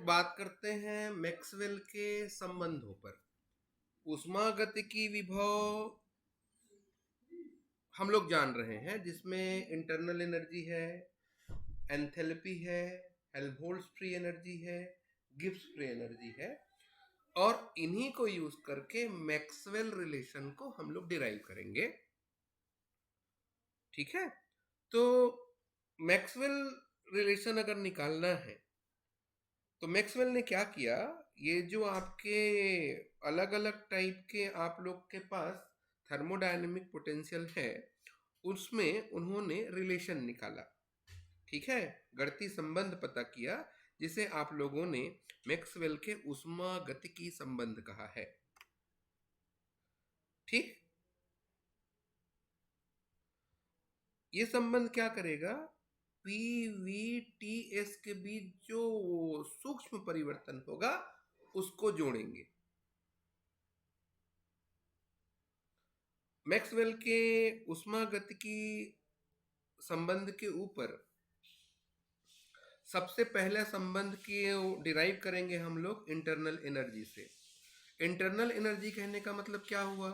बात करते हैं मैक्सवेल के संबंधों पर। ऊष्मागतिकी विभव हम लोग जान रहे हैं, जिसमें इंटरनल एनर्जी है, एंथैल्पी है, हेल्महोल्ट्ज फ्री एनर्जी है, गिब्स फ्री एनर्जी है। और इन्हीं को यूज करके मैक्सवेल रिलेशन को हम लोग डिराइव करेंगे। ठीक है, तो मैक्सवेल रिलेशन अगर निकालना है तो मैक्सवेल ने क्या किया, ये जो आपके अलग अलग टाइप के आप लोग के पास थर्मोडायनेमिक पोटेंशियल है, उसमें उन्होंने रिलेशन निकाला। ठीक है, गणितीय संबंध पता किया, जिसे आप लोगों ने मैक्सवेल के ऊष्मागतिकी संबंध कहा है। ठीक, ये संबंध क्या करेगा, पी वी टी एस के बीच जो सूक्ष्म परिवर्तन होगा उसको जोड़ेंगे। मैक्सवेल के ऊष्मागतिकी संबंध के ऊपर सबसे पहले संबंध की डिराइव करेंगे हम लोग इंटरनल एनर्जी से। इंटरनल एनर्जी कहने का मतलब क्या हुआ?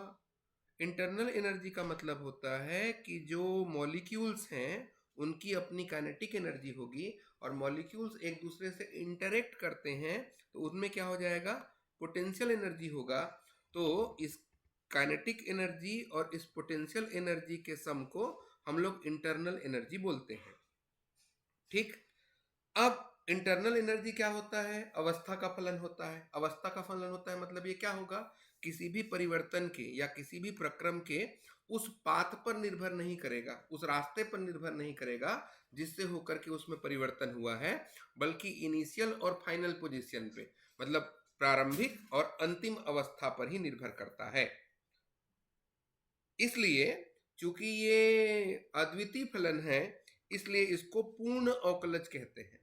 इंटरनल एनर्जी का मतलब होता है कि जो मॉलिक्यूल्स हैं उनकी अपनी काइनेटिक एनर्जी होगी, और मॉलिक्यूल्स एक दूसरे से इंटरेक्ट करते हैं तो उसमें क्या हो जाएगा, पोटेंशियल एनर्जी होगा। तो इस काइनेटिक एनर्जी और इस पोटेंशियल एनर्जी के सम को हम लोग इंटरनल एनर्जी बोलते हैं। ठीक, अब इंटरनल एनर्जी क्या होता है, अवस्था का फलन होता है। अवस्था का फलन होता है मतलब ये क्या होगा, किसी भी परिवर्तन के या किसी भी प्रक्रम के उस पाथ पर निर्भर नहीं करेगा, उस रास्ते पर निर्भर नहीं करेगा जिससे होकर के उसमें परिवर्तन हुआ है, बल्कि इनिशियल और फाइनल पोजीशन पे, मतलब प्रारंभिक और अंतिम अवस्था पर ही निर्भर करता है। इसलिए चूंकि ये अद्वितीय फलन है, इसलिए इसको पूर्ण अवकलज कहते हैं।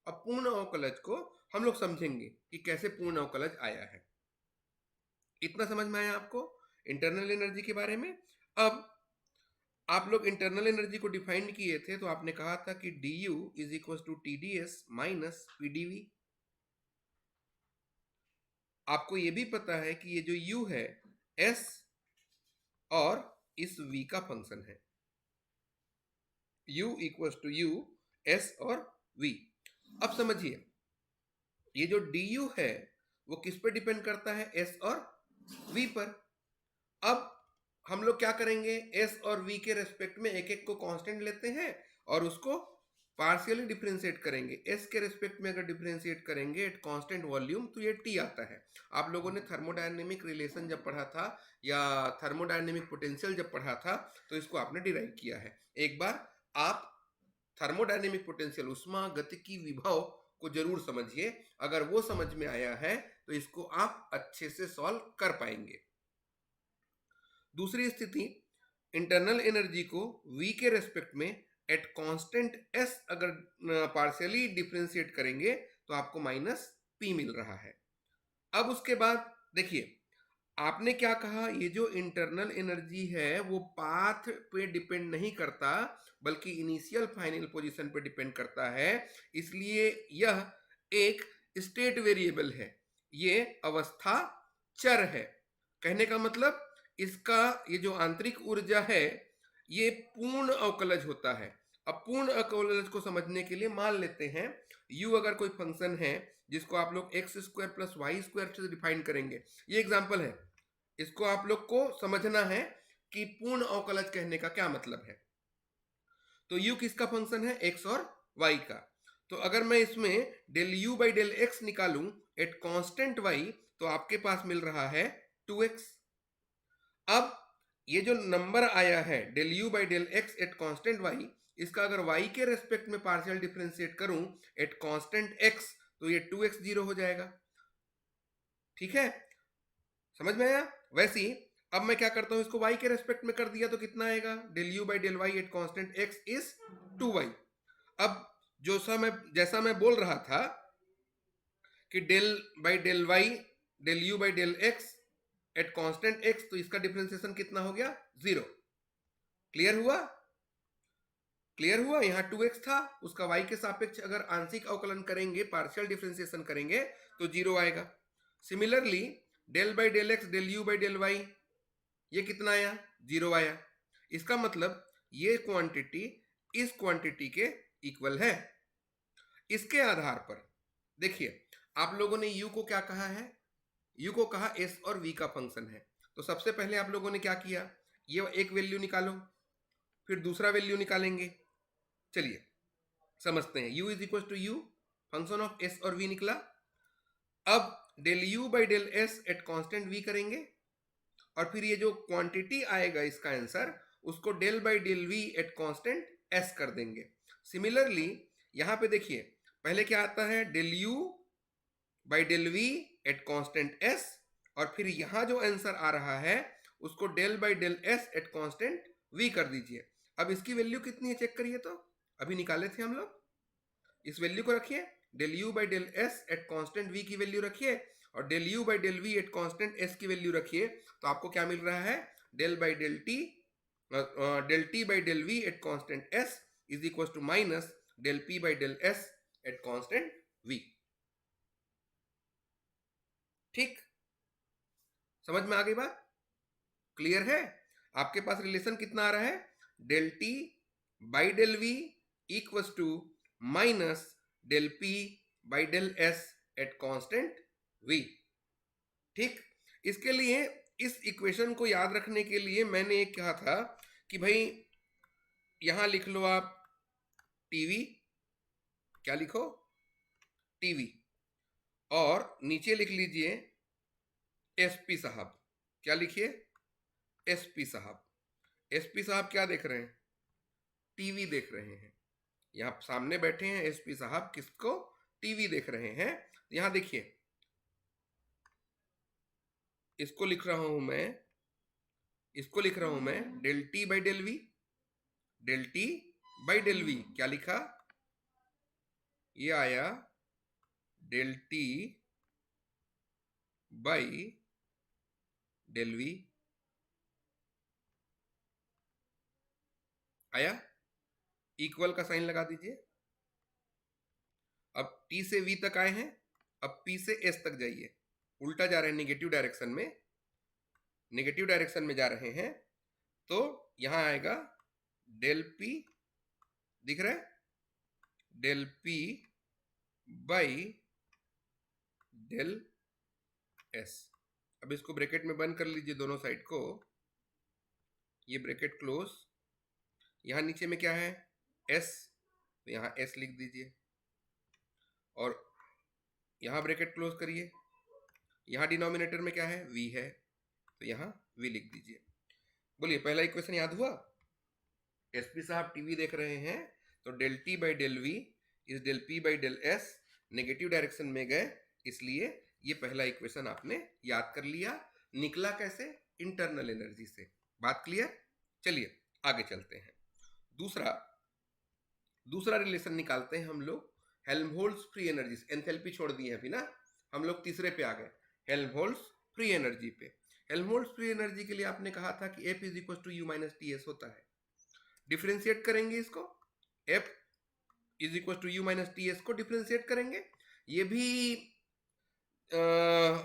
अब पूर्ण अवकलज को हम लोग समझेंगे कि कैसे पूर्ण अवकलज आया है। इतना समझ में आया आपको इंटरनल एनर्जी के बारे में? अब आप लोग इंटरनल एनर्जी को डिफाइन किए थे तो आपने कहा था कि D U is equal to T D S minus P D V. आपको ये भी पता है कि ये जो u है s और इस v का फंक्शन है। u equal to u s और v। अब समझिए, ये जो du है वो किस पे डिपेंड करता है, s और v पर। अब हम लोग क्या करेंगे, s और v के रेस्पेक्ट में एक एक को कांस्टेंट लेते हैं और उसको पार्शियली डिफरेंशिएट करेंगे। s के रेस्पेक्ट में अगर डिफरेंशिएट करेंगे एट कांस्टेंट वॉल्यूम तो ये t आता है। आप लोगों ने थर्मोडायनेमिक रिलेशन जब पढ़ा था या थर्मोडायनेमिक पोटेंशियल जब पढ़ा था तो इसको आपने डिराइव किया है। एक बार आप थर्मोडायनेमिक पोटेंशियल ऊष्मागतिकी विभव को जरूर समझिए, अगर वो समझ में आया है तो इसको आप अच्छे से सॉल्व कर पाएंगे। दूसरी स्थिति, इंटरनल एनर्जी को v के रेस्पेक्ट में एट कांस्टेंट s अगर पार्शियली डिफरेंशिएट करेंगे तो आपको माइनस p मिल रहा है। अब उसके बाद देखिए, आपने क्या कहा, ये जो इंटरनल एनर्जी है वो पाथ पे डिपेंड नहीं करता बल्कि इनिशियल फाइनल पोजीशन पे डिपेंड करता है, इसलिए यह एक स्टेट वेरिएबल है, ये अवस्था चर है। कहने का मतलब इसका ये जो आंतरिक ऊर्जा है ये पूर्ण अवकलज होता है। अब पूर्ण अवकलज को समझने के लिए मान लेते हैं u अगर कोई फंक्शन है जिसको आप लोग X square plus Y square से डिफाइन करेंगे, ये एग्जांपल है, इसको आप लोग को समझना है कि पूर्ण अवकलज कहने का क्या मतलब है। तो u किसका फंक्शन है, x और y का। तो अगर मैं इसमें del u by del X निकालूं एट कांस्टेंट y तो आपके पास मिल रहा है 2x। अब ये जो नंबर आया है del u by del X at constant y, इसका अगर y के रेस्पेक्ट में पार्शियल डिफरेंशिएट करूं एट कांस्टेंट x तो ये 2x जीरो हो जाएगा। ठीक है, समझ में आया? वैसे ही अब मैं क्या करता हूं, इसको y के रेस्पेक्ट में कर दिया तो कितना आएगा, del u by del Y at constant x is 2y। अब जैसा मैं बोल रहा था कि del by del Y del u by del X at constant x, तो इसका डिफरेंशिएशन कितना हो गया, 0। क्लियर हुआ? क्लियर हुआ? यहाँ 2x था, उसका y के सापेक्ष अगर आंशिक अवकलन करेंगे, पार्शियल डिफरेंशिएशन करेंगे तो 0 आएगा। Similarly del by del X del U by del Y, ये कितना आया? 0 आया। इसका मतलब ये क्वांटिटी इस क्वांटिटी के इक्वल है। इसके आधार पर देखिए, आप लोगों ने u को क्या कहा है? u को कहा s और v का फंक्शन है। तो सबसे पहले आप लोगों ने क्या किया? ये एक वैल्यू निकालो, फिर दूसरा वैल्यू निकालेंगे। चलिए समझते हैं। u is equal to U, function of s और v निकला। अब del u by del S at constant v करेंगे, और फिर ये जो क्वांटिटी आएगा इसका आंसर, उसको del by del V at constant s कर देंगे। सिमिलरली यहां पे देखिए, पहले क्या आता है? Del u by del V at constant s, और फिर यहां जो आंसर आ रहा है उसको del by del s at constant v कर दीजिए। अब इसकी वैल्यू कितनी है चेक करिए। तो अभी निकाले थे हम लोग, इस वैल्यू को रखिए, del U by del S at constant v की वैल्यू रखिए, और del U by del V at constant s की वैल्यू रखिए। तो आपको क्या मिल रहा है? Del by del T by del V at constant s is equal to minus del p by del s at constant v। ठीक, समझ में आ गई बात? क्लियर है? आपके पास रिलेशन कितना आ रहा है? Del T by del V equal to minus del P by del S at constant v। ठीक, इसके लिए इस इक्वेशन को याद रखने के लिए मैंने एक कहा था कि भाई यहां लिख लो आप टीवी, क्या लिखो? टीवी, और नीचे लिख लीजिए एसपी साहब। क्या लिखिए? एसपी साहब। एसपी साहब क्या देख रहे हैं? टीवी देख रहे हैं। यहां सामने बैठे हैं एसपी साहब, किसको? टीवी देख रहे हैं। यहां देखिए, इसको लिख रहा हूं मैं, इसको लिख रहा हूं मैं del T by del V, del T by del V. क्या लिखा? ये आया del T by del V. आया? इक्वल का साइन लगा दीजिए। अब टी से वी तक आए हैं, अब पी से एस तक जाइए। उल्टा जा रहे हैं, नेगेटिव डायरेक्शन में, नेगेटिव डायरेक्शन में जा रहे हैं। तो यहां आएगा डेल पी, दिख रहा है? Del P by del S. अब इसको ब्रैकेट में बंद कर लीजिए दोनों साइड को, ये ब्रैकेट क्लोज। यहां नीचे में क्या है? एस, तो यहां एस लिख दीजिए, और यहां ब्रैकेट क्लोज करिए। यहां डिनोमिनेटर में क्या है? वी है, तो यहां वी लिख दीजिए। बोलिए, पहला इक्वेशन याद हुआ? एसपी साहब टीवी देख रहे हैं, तो del T by del V is del P by del S. Negative direction में गए, इसलिए ये पहला इक्वेशन आपने याद कर लिया। निकला कैसे? इंटरनल एनर्जी से। बात क्लियर? चलिए आगे चलते हैं। दूसरा रिलेशन निकालते हैं हम लोग, हेल्महोल्ट्ज फ्री एनर्जी से। एंथैल्पी छोड़ दी है अभी ना, हम लोग तीसरे पे आ गए, हेल्महोल्ट्ज फ्री एनर्जी पे। हेल्महोल्ट्ज फ्री एनर्जी के लिए आपने कहा था कि F is equal to U minus T S होता है। डिफ्रेंशिएट करेंगे इसको, F is equal to U minus T S को डिफ्रेंशिएट करेंगे। ये भी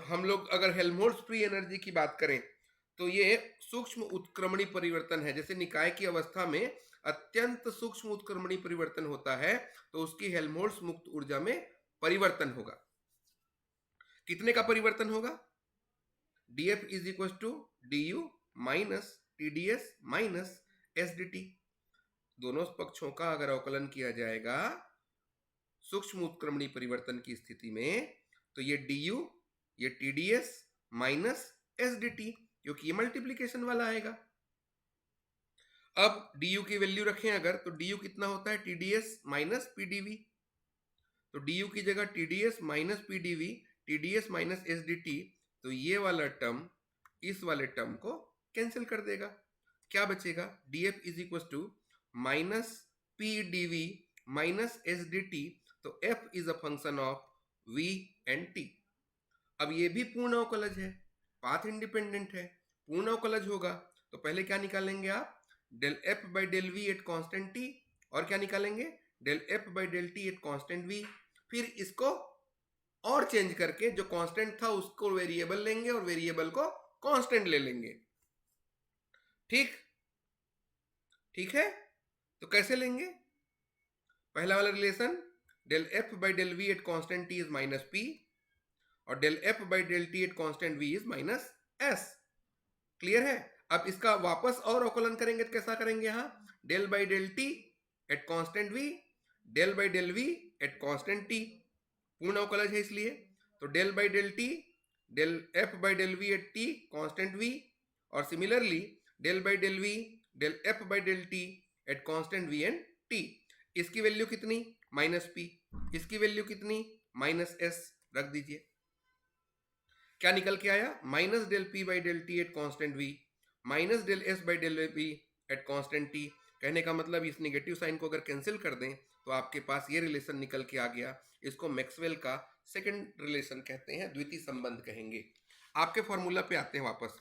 हम लोग अगर हेल्महोल्ट्ज फ्री एनर्जी की बात करें तो ये सूक्ष्म उत्क्रमणी परिवर्तन है। जैसे निकाय की अवस्था में अत्यंत सूक्ष्म उत्क्रमणी परिवर्तन होता है, तो उसकी हेल्महोल्ट्ज मुक्त ऊर्जा में परिवर्तन होगा। कितने का परिवर्तन होगा? df is equal to D U minus T D S minus S D T. दोनों पक्षों का अगर अवकलन किया जाएगा सूक्ष्म उत्क्रमणी परिवर्तन की स्थिति में, तो ये डी यू, ये T D S minus S D T, क्योंकि ये मल्टीप्लीकेशन वाला आएगा। अब du की वैल्यू रखें अगर, तो du कितना होता है? tds minus pdv। तो du की जगह tds minus pdv, tds minus sdt, तो ये वाला टर्म इस वाले टर्म को कैंसिल कर देगा। क्या बचेगा? df is equal to minus pdv minus sdt। तो f is a function of v and t। अब ये भी पूर्ण अवकलज है, पाथ इंडिपेंडेंट है। पूर्ण अवकलज होगा तो पहले क्या निकालेंगे आप? Del F by del V at constant T, और क्या निकालेंगे, del F by del T at constant V. फिर इसको और चेंज करके जो कांस्टेंट था उसको वेरिएबल लेंगे और वेरिएबल को कांस्टेंट ले लेंगे। ठीक ठीक है, तो कैसे लेंगे? पहला वाला relation, del F by del V at constant T is minus P और del F by del T at constant V is minus S. Clear है? अब इसका वापस और अवकलन करेंगे तो कैसा करेंगे, यहां del by del T at constant V, del by del V at constant T, पूर्ण अवकलज है इसलिए। तो del by del T, del F by del V at T constant V, और similarly del by del V del F by del T at constant V and T. इसकी value कितनी, minus P, इसकी value कितनी, minus S, रख दीजिए। क्या निकल के आया, minus del P by del T at constant V minus del S by del V at constant T. कहने का मतलब इस नेगेटिव साइन को अगर कैंसिल कर दें तो आपके पास ये रिलेशन निकल के आ गया। इसको मैक्सवेल का सेकंड रिलेशन कहते हैं, द्वितीय संबंध कहेंगे। आपके फॉर्मूला पे आते हैं वापस।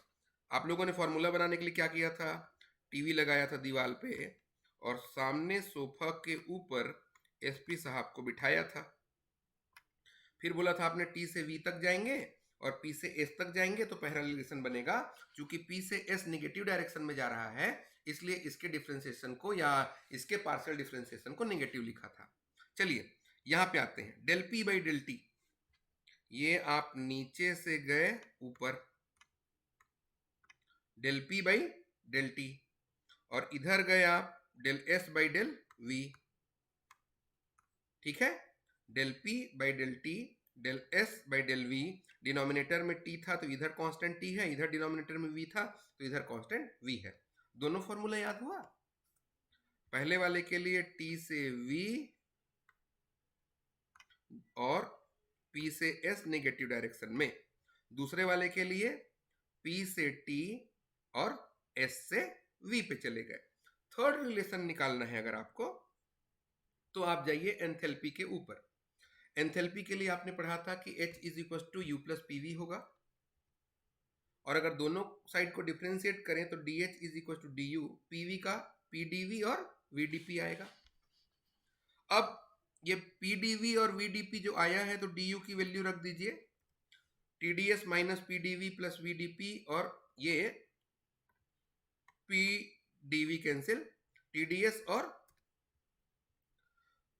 आप लोगों ने फॉर्मूला बनाने के लिए क्या किया था, टीवी लगाया था दीवार पे और सामने सोफा के ऊपर एसपी साहब को बिठाया था। फिर बोला था आपने टी से वी तक जाएंगे और पी से एस तक जाएंगे तो पहला रिलेशन बनेगा। क्योंकि पी से एस नेगेटिव डायरेक्शन में जा रहा है इसलिए इसके डिफरेंशिएशन को या इसके पार्शियल डिफरेंशिएशन को नेगेटिव लिखा था। चलिए यहां पे आते हैं, del P by del T, ये आप नीचे से गए ऊपर, del P by del T, और इधर गए आप del S by del V. ठीक है, del P by del T del S by del V, denominator में टी था तो इधर कांस्टेंट टी है, इधर डिनोमिनेटर में वी था तो इधर कांस्टेंट वी है। दोनों फॉर्मूला याद हुआ? पहले वाले के लिए टी से वी और पी से एस नेगेटिव डायरेक्शन में, दूसरे वाले के लिए पी से टी और एस से वी पे चले गए। थर्ड रिलेशन निकालना है अगर आपको तो आप जाइए एंथैल्पी के ऊपर। एंथैल्पी के लिए आपने पढ़ा था कि H is equal to U plus P V होगा, और अगर दोनों साइड को डिफ्रेंशिएट करें तो DH is equal to D U, P V का पीडीवी और VDP आएगा। अब ये पीडीवी और VDP जो आया है तो DU की वैल्यू रख दीजिए, TDS minus PDV plus VDP, और ये पीडीवी कैंसिल, TDS और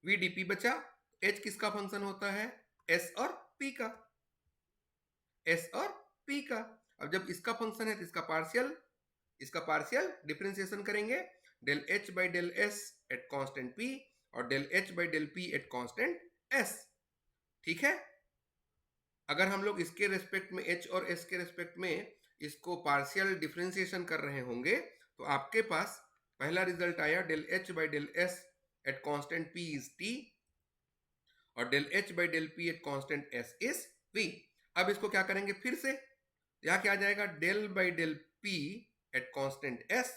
VDP बचा। H किसका फंक्शन होता है, S और P का, S और P का। अब जब इसका फंक्शन है तो इसका पार्शियल डिफरेंशिएशन करेंगे, del H by del S at constant P और del H by del P at constant S। ठीक है, अगर हम लोग इसके रेस्पेक्ट में H और S के रेस्पेक्ट में इसको पार्शियल डिफरेंशिएशन कर रहे होंगे तो आपके पास पहला रिजल्ट आया, del H by del S at constant P is T और del H by del P at constant S is V। अब इसको क्या करेंगे, फिर से यहां क्या आ जाएगा, del by del P at constant S,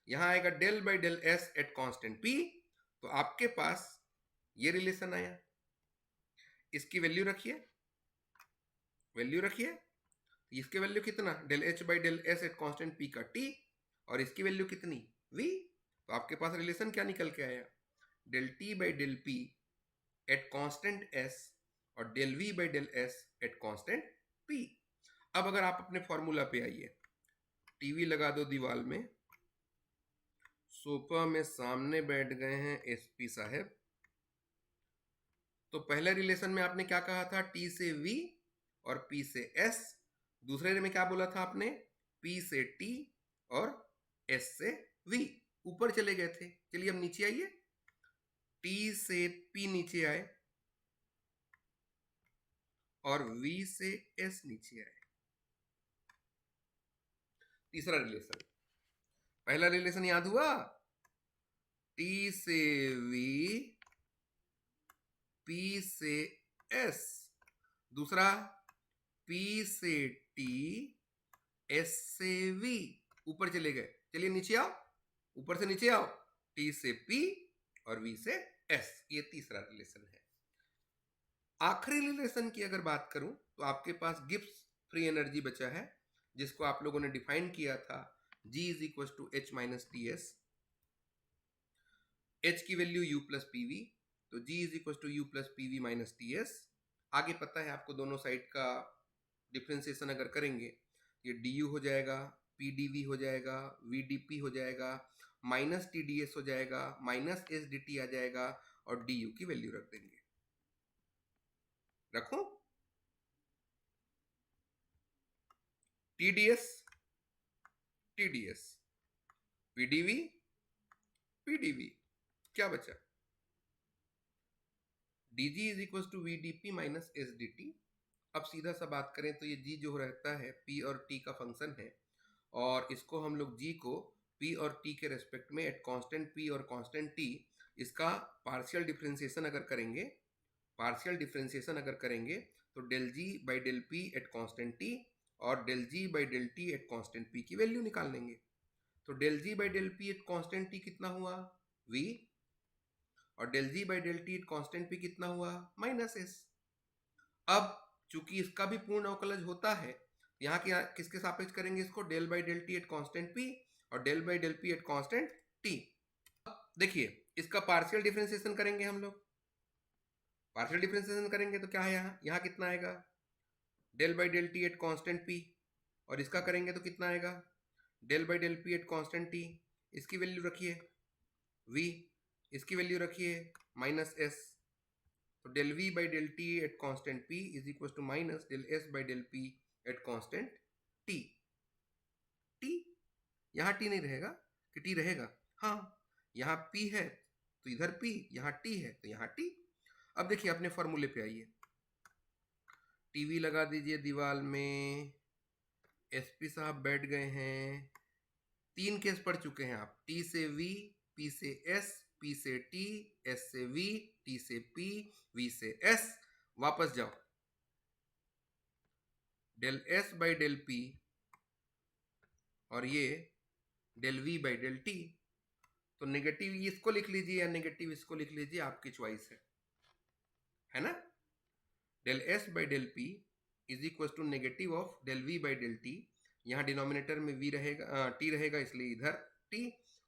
यहां आएगा del by del S at constant P। तो आपके पास ये रिलेशन आया। इसकी वैल्यू रखिए, इसकी वैल्यू कितना, del H by del S at constant P का T, और इसकी वैल्यू कितनी, V। तो आपके पास रिलेशन क्या निकल के आया, del T by del P at constant S और del V by del S at constant P। अब अगर आप अपने फॉर्मूला पे आइए, टीवी लगा दो दीवार में, सोफा में सामने बैठ गए हैं एसपी साहब, तो पहले रिलेशन में आपने क्या कहा था, T से V और P से S। दूसरे में क्या बोला था आपने, P से T और S से V। ऊपर चले गए थे, चलिए अब नीचे आइए, T से P नीचे आए और V से S नीचे आए। तीसरा रिलेशन, पहला रिलेशन याद हुआ, T से V P से S, दूसरा P से T S से V। ऊपर चले गए, चलिए नीचे आओ, ऊपर से नीचे आओ, T से P और V से S। ये तीसरा रिलेशन है। आखिरी रिलेशन की अगर बात करूं तो आपके पास गिब्स फ्री एनर्जी बचा है, जिसको आप लोगों ने डिफाइन किया था, G is equal to H minus T S. H की वैल्यू u प्लस पीवी, तो G is equal to U plus P V minus T S. आगे पता है आपको दोनों साइड का डिफ्रेंसिएशन अगर करेंगे, ये डी यू हो जाएगा, पी डी वी हो जाएगा, वी डी पी हो जाएगा, माइनस टी डी एस हो जाएगा, माइनस एस डी टी आ जाएगा, और डी यू की वैल्यू रख देंगे। रखो T D S, T D S, P D V, P D V, क्या बचा? D G is equal to V D P minus S D T. अब सीधा सा बात करें तो ये g जो रहता है p और t का फंक्शन है, और इसको हम लोग g को p और t के रेस्पेक्ट में एट कांस्टेंट p और कांस्टेंट t इसका पार्शियल डिफरेंशिएशन अगर करेंगे, पार्शियल डिफरेंशिएशन अगर करेंगे तो del g by del p at constant t और del g by del t at constant p की वैल्यू निकाल लेंगे। तो del g by del p at constant t कितना हुआ? v, और del g by del t at constant p कितना हुआ? Minus s। अब चूंकि इसका भी पूर्ण अवकलज होता है, यहाँ के किसके सापेक्ष करेंगे इसको? Del by del T at constant p और del by del p at constant t। देखिए इसका पार्शियल डिफरेंशिएशन करेंगे हम लोग, पार्शियल डिफरेंशिएशन करेंगे तो क्या है, यहाँ कितना आएगा? Del by del T at constant p, और इसका करेंगे तो कितना आएगा? Del by del p at constant t। इसकी वैल्यू रखिए v, इसकी वैल्यू रखिए माइनस s। तो del v by del T at constant p is equal to minus del s by del p at constant t। t यहाँ t नहीं रहेगा कि t रहेगा? हाँ, यहाँ p है तो इधर p, यहाँ t है तो यहाँ t। अब देखिए अपने फॉर्मूले पे आइए, टीवी लगा दीजिए दीवार में, एसपी साहब बैठ गए हैं, 3 केस पढ़ चुके हैं आप, t से v, p से s, p से t, s से v, t से p, v से s। वापस जाओ, del s by del p और ये del v by del t। तो नेगेटिव इसको लिख लीजिए या नेगेटिव इसको लिख लीजिए, आपकी चॉइस है ना। Del s by del p is equal to negative of del v by del t। यहाँ डिनोमिनेटर में v रहेगा, t रहेगा इसलिए इधर t,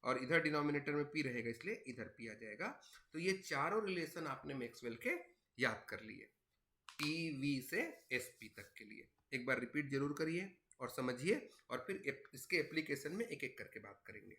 और इधर डिनोमिनेटर में p रहेगा इसलिए इधर p आ जाएगा। तो ये चारों रिलेशन आपने मैक्सवेल के याद कर लिए, टी वी से एस पी तक के लिए। एक बार रिपीट जरूर करिए और समझिए, और फिर इसके एप्लीकेशन में एक एक करके बात करेंगे।